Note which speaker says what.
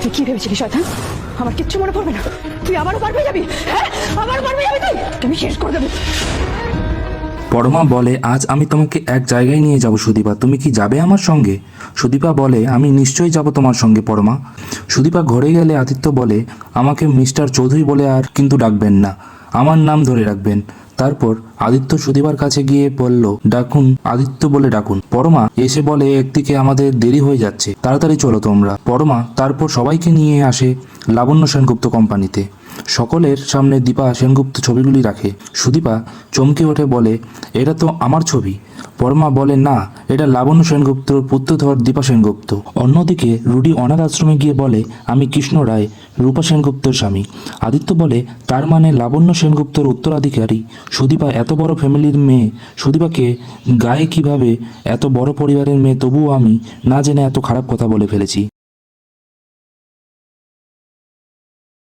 Speaker 1: তুই কি ভেবেছিলি শয়তান? আমার কিচ্ছু মনে পড়বে না। তুই আবারও পার পেয়ে যাবি। হ্যাঁ, আবার পার পেয়ে যাবি তুই। আমি শেষ করে দেবো।
Speaker 2: পরমা বলে, আজ আমি তোমাকে এক জায়গায় নিয়ে যাব সুদীপা, তুমি কি যাবে আমার সঙ্গে? সুদীপা বলে, আমি নিশ্চয়ই যাব তোমার সঙ্গে পরমা। সুদীপা ঘরে গেলে আদিত্য বলে, আমাকে মিস্টার চৌধুরী বলে আর কিন্তু ডাকবেন না, আমার নাম ধরে রাখবেন। তারপর আদিত্য সুদীপার কাছে গিয়ে বলল, ডাকুন আদিত্য বলে ডাকুন। পরমা এসে বলে, একদিকে আমাদের দেরি হয়ে যাচ্ছে, তাড়াতাড়ি চলো তোমরা। পরমা তারপর সবাইকে নিয়ে আসে লাবণ্য সেনগুপ্ত কোম্পানিতে। সকলের সামনে দীপা সেনগুপ্ত ছবিগুলি রাখে। সুদীপা চমকে ওঠে, বলে, এটা তো আমার ছবি। পরমা বলে, না, এটা লাবণ্য সেনগুপ্তর পুত্রধর দীপা সেনগুপ্ত। অন্যদিকে রুডি অনাথ আশ্রমে গিয়ে বলে, আমি কৃষ্ণ রায়, রূপা সেনগুপ্তর স্বামী। আদিত্য বলে, তার মানে লাবণ্য সেনগুপ্তর উত্তরাধিকারী। সুদীপা এত বড় ফ্যামিলির মেয়ে, সুদীপাকে গায়ে কিভাবে এত বড় পরিবারের মেয়ে, তবুও আমি না জেনে এত খারাপ কথা বলে ফেলেছি।